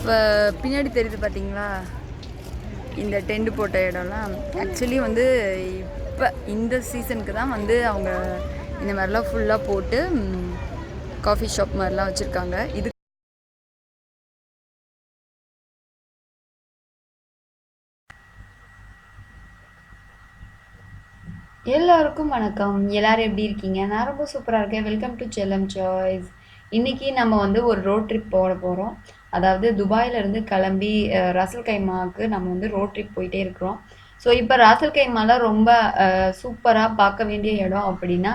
இப்போ பின்னாடி தெரியுது பார்த்தீங்களா, இந்த டென்ட் போட்ட இடம்லாம் ஆக்சுவலி வந்து இப்போ இந்த சீசனுக்கு தான் வந்து அவங்க இந்த மாதிரிலாம் ஃபுல்லாக போட்டு காஃபி ஷாப் மாதிரிலாம் வச்சுருக்காங்க. இது எல்லாருக்கும் வணக்கம். எல்லாரும் எப்படி இருக்கீங்க? நான் ரொம்ப சூப்பராக இருக்கேன். வெல்கம் டு செல்லம் சாய்ஸ். இன்னைக்கு நம்ம வந்து ஒரு ரோட் ட்ரிப் போட போகிறோம். அதாவது துபாயிலேருந்து கிளம்பி ராசல் கைமாவுக்கு நம்ம வந்து ரோட் ட்ரிப் போயிட்டே இருக்கிறோம். ஸோ இப்போ ராசல் கைமால ரொம்ப சூப்பராக பார்க்க வேண்டிய இடம் அப்படின்னா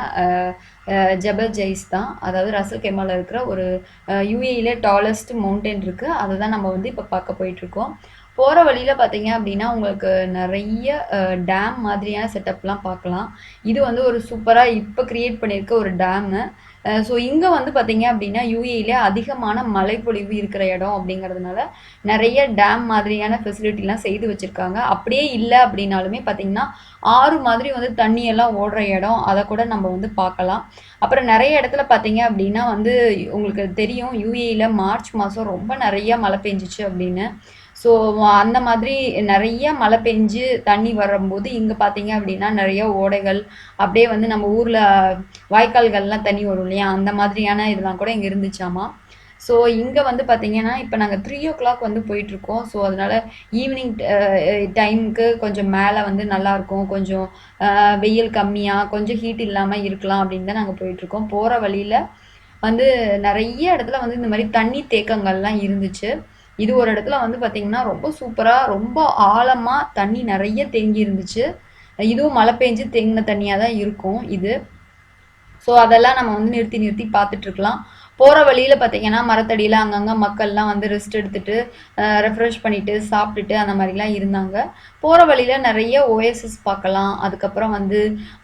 ஜபல் ஜெய்ஸ் தான். அதாவது ராசல் கைமாவில் இருக்கிற ஒரு யூஏஇல டாலஸ்ட் மவுண்டன் இருக்குது. அதை தான் நம்ம வந்து இப்போ பார்க்க போயிட்டுருக்கோம். போகிற வழியில் பார்த்தீங்க அப்படின்னா உங்களுக்கு நிறைய டேம் மாதிரியான செட்டப்லாம் பார்க்கலாம். இது வந்து ஒரு சூப்பராக இப்போ க்ரியேட் பண்ணியிருக்க ஒரு டேமு. ஸோ இங்கே வந்து பார்த்தீங்க அப்படின்னா யூஏஇல அதிகமான மழைப்பொழிவு இருக்கிற இடம் அப்படிங்கிறதுனால நிறைய டேம் மாதிரியான ஃபெசிலிட்டிலாம் செய்து வச்சுருக்காங்க. அப்படியே இல்லை அப்படின்னாலுமே பார்த்தீங்கன்னா ஆறு மாதிரி வந்து தண்ணியெல்லாம் ஓடுற இடம், அதை கூட நம்ம வந்து பார்க்கலாம். அப்புறம் நிறைய இடத்துல பார்த்தீங்க அப்படின்னா வந்து உங்களுக்கு தெரியும், யூஏஇல மார்ச் மாதம் ரொம்ப நிறைய மழை பெஞ்சிச்சு அப்படின்னு. ஸோ அந்த மாதிரி நிறைய மழை பெஞ்சு தண்ணி வரும்போது இங்கே பார்த்தீங்க அப்படின்னா நிறைய ஓடைகள், அப்படியே வந்து நம்ம ஊரில் வாய்க்கால்கள்லாம் தண்ணி வரும் இல்லையா, அந்த மாதிரியான இதெல்லாம் கூட இங்கே இருந்துச்சாமா. ஸோ இங்கே வந்து பார்த்தீங்கன்னா இப்போ நாங்கள் 3 o'clock வந்து போயிட்டுருக்கோம். ஸோ அதனால் ஈவினிங் டைமுக்கு கொஞ்சம் மேலே வந்து நல்லாயிருக்கும், கொஞ்சம் வெயில் கம்மியாக கொஞ்சம் ஹீட் இல்லாமல் இருக்கலாம் அப்படின்னு தான் நாங்கள் போயிட்டுருக்கோம். போகிற வழியில் வந்து நிறைய இடத்துல வந்து இந்த மாதிரி தண்ணி தேக்கங்கள்லாம் இருந்துச்சு. இது ஒரு இடத்துல வந்து பார்த்தீங்கன்னா ரொம்ப சூப்பராக ரொம்ப ஆழமாக தண்ணி நிறைய தேங்கி இருந்துச்சு. இதுவும் மழை பெஞ்சு தேங்கின தண்ணியாக தான் இருக்கும் இது. ஸோ அதெல்லாம் நம்ம வந்து நிறுத்தி நிறுத்தி பார்த்துட்ருக்கலாம். போகிற வழியில் பார்த்தீங்கன்னா மரத்தடியில் அங்கங்கே மக்கள்லாம் வந்து ரெஸ்ட் எடுத்துகிட்டு ரெஃப்ரெஷ் பண்ணிவிட்டு சாப்பிட்டுட்டு அந்த மாதிரிலாம் இருந்தாங்க. போகிற வழியில் நிறைய ஓஎஸ்எஸ் பார்க்கலாம். அதுக்கப்புறம் வந்து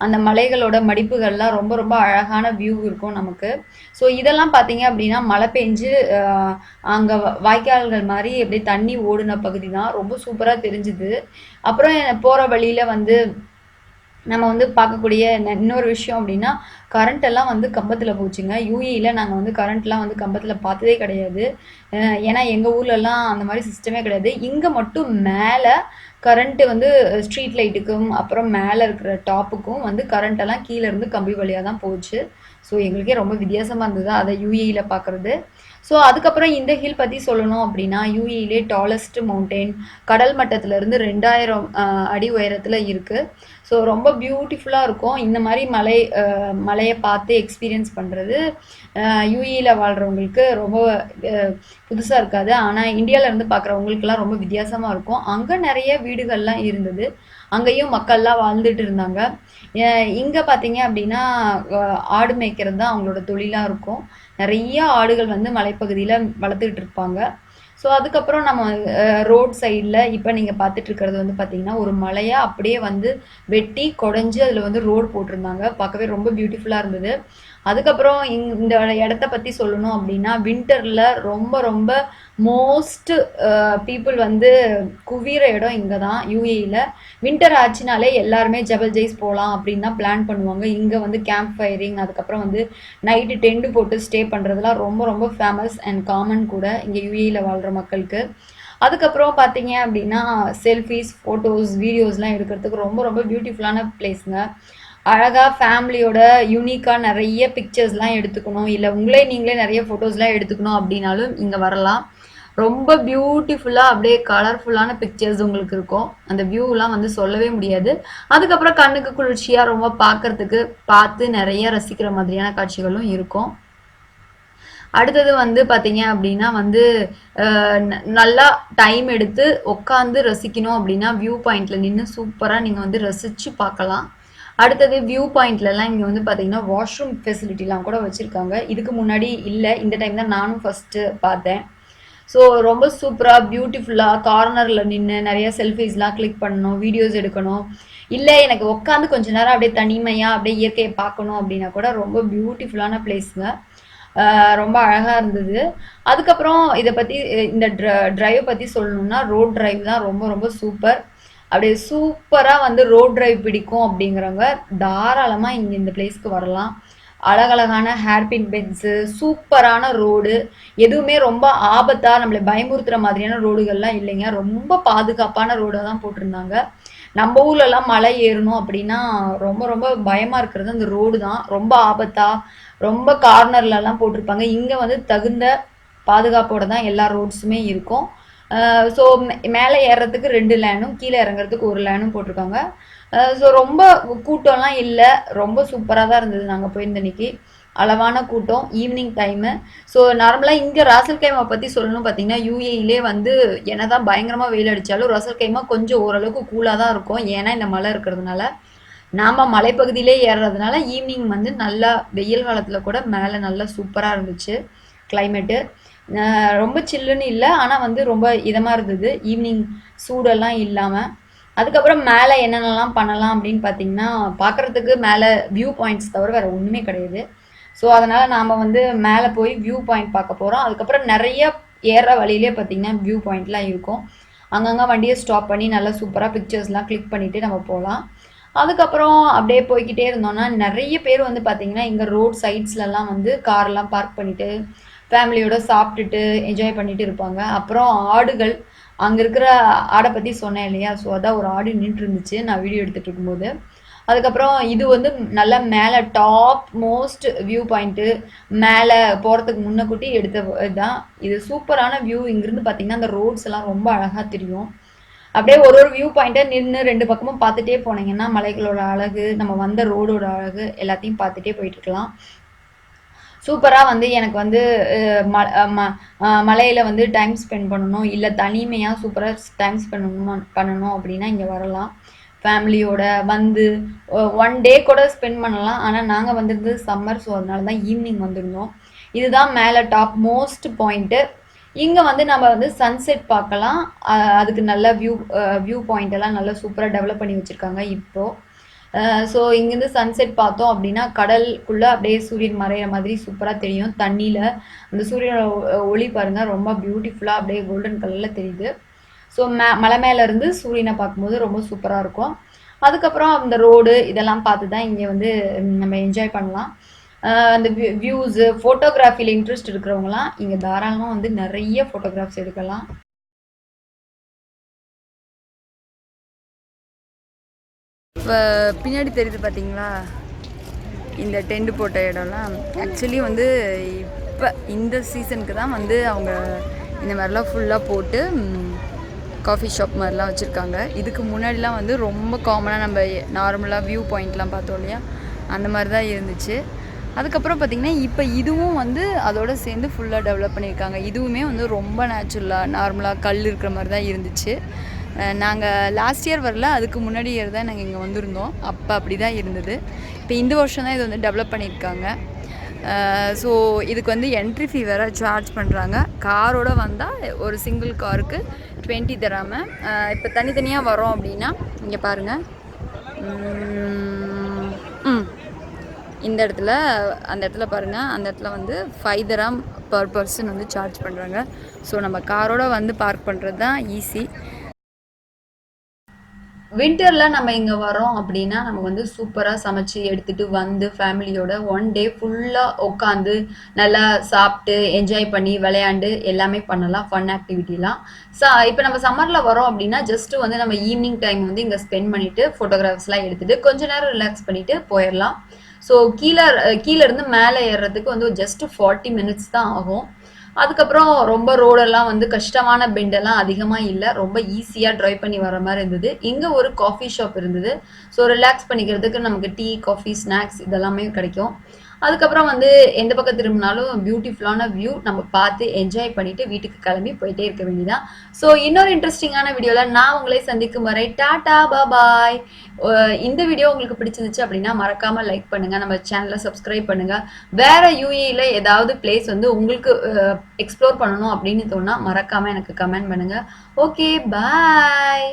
அந்த மலைகளோட மடிப்புகள்லாம் ரொம்ப ரொம்ப அழகான வியூ இருக்கும் நமக்கு. ஸோ இதெல்லாம் பார்த்தீங்க அப்படின்னா மழை பெஞ்சு அங்கே வாய்க்கால்கள் மாதிரி அப்படியே தண்ணி ஓடின பகுதி தான். ரொம்ப சூப்பராக தெரிஞ்சுது. அப்புறம் போகிற வழியில் வந்து நம்ம வந்து பார்க்கக்கூடிய இன்னொரு விஷயம் அப்படின்னா கரண்ட் எல்லாம் வந்து கம்பத்தில் போச்சுங்க. யூஏஇல நாங்கள் வந்து கரண்ட்லாம் வந்து கம்பத்தில் பார்த்ததே கிடையாது. ஏன்னா எங்கள் ஊர்லலாம் அந்த மாதிரி சிஸ்டமே கிடையாது. இங்கே மட்டும் மேலே கரண்ட்டு வந்து ஸ்ட்ரீட் லைட்டுக்கும் அப்புறம் மேலே இருக்கிற டாப்புக்கும் வந்து கரண்ட்டெல்லாம் கீழேருந்து கம்பி வழியாக தான் போச்சு. ஸோ எங்களுக்கே ரொம்ப வித்தியாசமாக இருந்தது அதை யூஏஇல பார்க்குறது. ஸோ அதுக்கப்புறம் இந்த ஹில் பற்றி சொல்லணும் அப்படின்னா யூஏஇலே டாலஸ்ட் மவுண்டெயின், கடல் மட்டத்திலேருந்து 2000 அடி உயரத்தில் இருக்குது. ஸோ ரொம்ப பியூட்டிஃபுல்லாக இருக்கும். இந்த மாதிரி மலையை பார்த்து எக்ஸ்பீரியன்ஸ் பண்ணுறது யூஏஇல வாழ்கிறவங்களுக்கு ரொம்ப புதுசாக இருக்காது. ஆனால் இந்தியாவிலேருந்து பார்க்குறவங்களுக்குலாம் ரொம்ப வித்தியாசமாக இருக்கும். அங்கே நிறைய வீடுகள்லாம் இருந்தது, அங்கேயும் மக்கள்லாம் வாழ்ந்துட்டு இருந்தாங்க. இங்கே பார்த்தீங்க அப்படின்னா ஆடு மேய்க்கிறது தான் அவங்களோட தொழிலாக இருக்கும். நிறைய ஆடுகள் வந்து மலைப்பகுதியில் வளர்த்துக்கிட்டு இருப்பாங்க. ஸோ அதுக்கப்புறம் நம்ம ரோட் சைடில் இப்போ நீங்கள் பார்த்துட்டு இருக்கிறது வந்து பார்த்தீங்கன்னா ஒரு மலையாக அப்படியே வந்து வெட்டி குடஞ்சி அதில் வந்து ரோடு போட்டிருந்தாங்க. பார்க்கவே ரொம்ப பியூட்டிஃபுல்லாக இருந்தது. அதுக்கப்புறம் இந்த இடத்த பற்றி சொல்லணும் அப்படின்னா வின்டரில் ரொம்ப ரொம்ப மோஸ்ட் பீப்புள் வந்து குவிகிற இடம் இங்கே தான் யூஏஇல. வின்டர் ஆச்சுனாலே எல்லாருமே ஜபல் ஜெய்ஸ் போகலாம் அப்படின்னு தான் பிளான் பண்ணுவாங்க. இங்கே வந்து கேம்ப் ஃபயரிங், அதுக்கப்புறம் வந்து நைட்டு டென்ட் போட்டு ஸ்டே பண்ணுறதுலாம் ரொம்ப ரொம்ப ஃபேமஸ் அண்ட் காமன் கூட இங்கே யூஏஇல வாழ்கிற மக்களுக்கு. அதுக்கப்புறம் பார்த்தீங்க அப்படின்னா செல்ஃபீஸ், ஃபோட்டோஸ், வீடியோஸ்லாம் எடுக்கிறதுக்கு ரொம்ப ரொம்ப பியூட்டிஃபுல்லான பிளேஸுங்க. அழகாக ஃபேமிலியோட யூனிக்காக நிறைய பிக்சர்ஸ்லாம் எடுத்துக்கணும், இல்லை நீங்களே நிறைய ஃபோட்டோஸ்லாம் எடுத்துக்கணும் அப்படின்னாலும் இங்கே வரலாம். ரொம்ப பியூட்டிஃபுல்லாக அப்படியே கலர்ஃபுல்லான பிக்சர்ஸ் உங்களுக்கு இருக்கும். அந்த வியூலாம் வந்து சொல்லவே முடியாது. அதுக்கப்புறம் கண்ணுக்கு குளிர்ச்சியாக ரொம்ப பார்க்கறதுக்கு பார்த்து நிறைய ரசிக்கிற மாதிரியான காட்சிகளும் இருக்கும். அடுத்தது வந்து பார்த்தீங்க அப்படின்னா வந்து நல்லா டைம் எடுத்து உட்காந்து ரசிக்கணும் அப்படின்னா வியூ பாயிண்டில் நின்று சூப்பராக நீங்கள் வந்து ரசித்து பார்க்கலாம். அடுத்தது வியூ பாயிண்ட்லலாம் இங்கே வந்து பார்த்தீங்கன்னா வாஷ்ரூம் ஃபெசிலிட்டிலாம் கூட வச்சுருக்காங்க. இதுக்கு முன்னாடி இல்லை, இந்த டைம் தான் நானும் ஃபஸ்ட்டு பார்த்தேன். ஸோ ரொம்ப சூப்பராக பியூட்டிஃபுல்லாக கார்னரில் நின்று நிறைய செல்ஃபீஸ்லாம் கிளிக் பண்ணணும், வீடியோஸ் எடுக்கணும், இல்லை எனக்கு உட்காந்து கொஞ்ச நேரம் அப்படியே தனிமையாக அப்படியே இயற்கையை பார்க்கணும் அப்படின்னா கூட ரொம்ப பியூட்டிஃபுல்லான பிளேஸுங்க. ரொம்ப அழகாக இருந்தது. அதுக்கப்புறம் இதை பற்றி இந்த ட்ரைவை பற்றி சொல்லணும்னா ரோட் ட்ரைவ் தான் ரொம்ப ரொம்ப சூப்பர். அப்படியே சூப்பராக வந்து ரோட் ட்ரைவ் பிடிக்கும் அப்படிங்கிறவங்க தாராளமாக இங்கே இந்த பிளேஸ்க்கு வரலாம். அழகழகான ஹேர்பின் பென்ஸு, சூப்பரான ரோடு. எதுவுமே ரொம்ப ஆபத்தா நம்மள பயமுறுத்துற மாதிரியான ரோடுகள்லாம் இல்லைங்க. ரொம்ப பாதுகாப்பான ரோடா தான் போட்டிருந்தாங்க. நம்ம ஊர்லலாம் மலை ஏறணும் அப்படின்னா ரொம்ப ரொம்ப பயமா இருக்கிறது அந்த ரோடு தான். ரொம்ப ஆபத்தா, ரொம்ப கார்னர்லலாம் போட்டிருப்பாங்க. இங்க வந்து தகுந்த பாதுகாப்போட தான் எல்லா ரோட்ஸுமே இருக்கும். ஸோ மேலே ஏறுறதுக்கு 2 லேனும், கீழே இறங்குறதுக்கு 1 லேனும் போட்டிருக்காங்க. ஸோ ரொம்ப கூட்டம்லாம் இல்லை. ரொம்ப சூப்பராக தான் இருந்தது நாங்கள் போயிருந்த அன்னைக்கு. அளவான கூட்டம், ஈவினிங் டைமு. ஸோ நார்மலாக இங்கே ராசல் கைமா பற்றி சொல்லணும் பார்த்தீங்கன்னா, யூஏஇலே வந்து என்னதான் பயங்கரமாக வெயில் அடித்தாலும் ராசல் கைமா கொஞ்சம் ஓரளவுக்கு கூலாக தான் இருக்கும். ஏன்னா இந்த மலை இருக்கிறதுனால. நாம் மலைப்பகுதியிலே ஏறுறதுனால ஈவினிங் வந்து நல்லா வெயில் காலத்தில் கூட மேலே நல்லா சூப்பராக இருந்துச்சு கிளைமேட்டு. ரொம்ப சில்லுன்னு இல்லை, ஆனால் வந்து ரொம்ப இதமாக இருந்தது ஈவினிங் சூடெல்லாம் இல்லாமல். அதுக்கப்புறம் மேலே என்னென்னலாம் பண்ணலாம் அப்படின்னு பார்த்தீங்கன்னா, பார்க்குறதுக்கு மேலே வியூ பாயிண்ட்ஸ் தவிர வேறு ஒன்றுமே கிடையாது. ஸோ அதனால் நாம் வந்து மேலே போய் வியூ பாயிண்ட் பார்க்க போகிறோம். அதுக்கப்புறம் நிறைய ஏறுற வழியிலே பார்த்தீங்கன்னா வியூ பாயிண்ட்லாம் இருக்கும். அங்கங்கே வண்டியை ஸ்டாப் பண்ணி நல்லா சூப்பராக பிக்சர்ஸ்லாம் கிளிக் பண்ணிவிட்டு நம்ம போகலாம். அதுக்கப்புறம் அப்படியே போய்கிட்டே இருந்தோம்னா நிறைய பேர் வந்து பார்த்தீங்கன்னா இங்கே ரோட் சைட்ஸ்லலாம் வந்து கார்லாம் பார்க் பண்ணிவிட்டு ஃபேமிலியோட சாப்பிட்டுட்டு என்ஜாய் பண்ணிட்டு இருப்பாங்க. அப்புறம் ஆடுகள், அங்கே இருக்கிற ஆடை பற்றி சொன்னேன் இல்லையா, ஸோ அதான் ஒரு ஆடு நின்றுட்டு இருந்துச்சு நான் வீடியோ எடுத்துகிட்டு இருக்கும்போது. அதுக்கப்புறம் இது வந்து நல்லா மேலே டாப் மோஸ்ட் வியூ பாயிண்ட்டு, மேலே போகிறதுக்கு முன்னக்கூட்டி எடுத்த இதுதான். இது சூப்பரான வியூ. இங்கேருந்து பார்த்தீங்கன்னா அந்த ரோட்ஸ் எல்லாம் ரொம்ப அழகாக தெரியும். அப்படியே ஒரு ஒரு வியூ பாயிண்ட்டை நின்று 2 பக்கமும் பார்த்துட்டே போனீங்கன்னா மலைகளோட அழகு, நம்ம வந்த ரோடோட அழகு எல்லாத்தையும் பார்த்துட்டே போயிட்டுருக்கலாம். சூப்பராக வந்து எனக்கு வந்து மலையில் வந்து டைம் ஸ்பெண்ட் பண்ணணும், இல்லை தனிமையாக சூப்பராக டைம் ஸ்பெண்ட் பண்ணணும் அப்படின்னா இங்கே வரலாம். ஃபேமிலியோட வந்து 1 டே கூட ஸ்பெண்ட் பண்ணலாம். ஆனால் நாங்கள் வந்திருந்தது சம்மர், ஸோ அதனால தான் ஈவினிங் வந்திருந்தோம். இதுதான் மேலே டாப் மோஸ்ட் பாயிண்ட்டு. இங்கே வந்து நம்ம வந்து சன்செட் பார்க்கலாம். அதுக்கு நல்ல வியூ பாயிண்ட் எல்லாம் நல்லா சூப்பராக டெவலப் பண்ணி வச்சுருக்காங்க இப்போது. ஸோ இங்கேருந்து சன்செட் பார்த்தோம் அப்படின்னா கடலுக்குள்ளே அப்படியே சூரியன் மறையிற மாதிரி சூப்பராக தெரியும். தண்ணியில் அந்த சூரியனோட ஒளி பாருங்கள், ரொம்ப பியூட்டிஃபுல்லாக அப்படியே கோல்டன் கலரில் தெரியுது. ஸோ மலை மேலேருந்து சூரியனை பார்க்கும்போது ரொம்ப சூப்பராக இருக்கும். அதுக்கப்புறம் அந்த ரோடு இதெல்லாம் பார்த்து தான் இங்கே வந்து நம்ம என்ஜாய் பண்ணலாம். அந்த வியூஸு, ஃபோட்டோகிராஃபியில் இன்ட்ரெஸ்ட் இருக்கிறவங்களாம் இங்கே தாராளமாக வந்து நிறைய ஃபோட்டோகிராஃப்ஸ் எடுக்கலாம். இப்போ பின்னாடி தெரியுது பார்த்தீங்களா, இந்த டென்ட் போட்ட இடம்லாம் ஆக்சுவலி வந்து இப்போ இந்த சீசனுக்கு தான் வந்து அவங்க இந்த மாதிரிலாம் ஃபுல்லாக போட்டு காஃபி ஷாப் மாதிரிலாம் வச்சுருக்காங்க. இதுக்கு முன்னாடிலாம் வந்து ரொம்ப காமனாக நம்ம நார்மலாக வியூ பாயிண்ட்லாம் பார்த்தோம் இல்லையா, அந்த மாதிரி தான் இருந்துச்சு. அதுக்கப்புறம் பார்த்திங்கன்னா இப்போ இதுவும் வந்து அதோடு சேர்ந்து ஃபுல்லாக டெவலப் பண்ணியிருக்காங்க. இதுவுமே வந்து ரொம்ப நேச்சுரலாக நார்மலாக கல் இருக்கிற மாதிரி தான் இருந்துச்சு. நாங்கள் லாஸ்ட் இயர் வரல, அதுக்கு முன்னாடி இயர் தான் நாங்கள் இங்கே வந்திருந்தோம். அப்போ அப்படி தான் இருந்தது. இப்போ இந்த வருஷம் தான் இது வந்து டெவலப் பண்ணியிருக்காங்க. ஸோ இதுக்கு வந்து என்ட்ரி ஃபீ வேறு சார்ஜ் பண்ணுறாங்க. காரோடு வந்தால் ஒரு சிங்கிள் காருக்கு 20 தராமல். இப்போ தனித்தனியாக வரோம் அப்படின்னா இங்கே பாருங்கள், இந்த இடத்துல அந்த இடத்துல பாருங்கள், அந்த இடத்துல வந்து 5 தராம் பர் பர்சன் வந்து சார்ஜ் பண்ணுறாங்க. ஸோ நம்ம காரோடு வந்து பார்க் பண்ணுறது தான் ஈஸி. வின்டரில் நம்ம இங்கே வரோம் அப்படின்னா நம்ம வந்து சூப்பராக சமைச்சு எடுத்துகிட்டு வந்து ஃபேமிலியோட 1 டே ஃபுல்லாக உட்காந்து நல்லா சாப்பிட்டு என்ஜாய் பண்ணி விளையாண்டு எல்லாமே பண்ணலாம், ஃபன் ஆக்டிவிட்டிலாம். இப்போ நம்ம சம்மரில் வரோம் அப்படின்னா ஜஸ்ட்டு வந்து நம்ம ஈவினிங் டைம் வந்து இங்கே ஸ்பெண்ட் பண்ணிவிட்டு ஃபோட்டோகிராஃப்ஸ்லாம் எடுத்துகிட்டு கொஞ்ச நேரம் ரிலாக்ஸ் பண்ணிவிட்டு போயிடலாம். ஸோ கீழேருந்து மேலே ஏறுறதுக்கு வந்து ஜஸ்ட்டு 40 மினிட்ஸ் தான் ஆகும். அதுக்கப்புறம் ரொம்ப ரோடெல்லாம் வந்து கஷ்டமான பெண்டெல்லாம் அதிகமாக இல்லை, ரொம்ப ஈஸியாக ட்ரைவ் பண்ணி வர மாதிரி இருந்தது. இங்கே ஒரு காஃபி ஷாப் இருந்தது. ஸோ ரிலாக்ஸ் பண்ணிக்கிறதுக்கு நமக்கு டீ, காஃபி, ஸ்நாக்ஸ் இதெல்லாமே கிடைக்கும். அதுக்கப்புறம் வந்து எந்த பக்கம் திரும்பினாலும் பியூட்டிஃபுல்லான வியூ நம்ம பார்த்து என்ஜாய் பண்ணிவிட்டு வீட்டுக்கு கிளம்பி போயிட்டே இருக்க வேண்டியதான். ஸோ இன்னொரு இன்ட்ரெஸ்டிங்கான வீடியோவில் நான் உங்களை சந்திக்கும் வரை டாடா பாய். இந்த வீடியோ உங்களுக்கு பிடிச்சிருந்துச்சு அப்படின்னா மறக்காமல் லைக் பண்ணுங்கள், நம்ம சேனலை சப்ஸ்கிரைப் பண்ணுங்கள். வேறு யூஏயில் ஏதாவது பிளேஸ் வந்து உங்களுக்கு எக்ஸ்ப்ளோர் பண்ணணும் அப்படின்னு தோணுனா மறக்காமல் எனக்கு கமெண்ட் பண்ணுங்கள். Okay bye.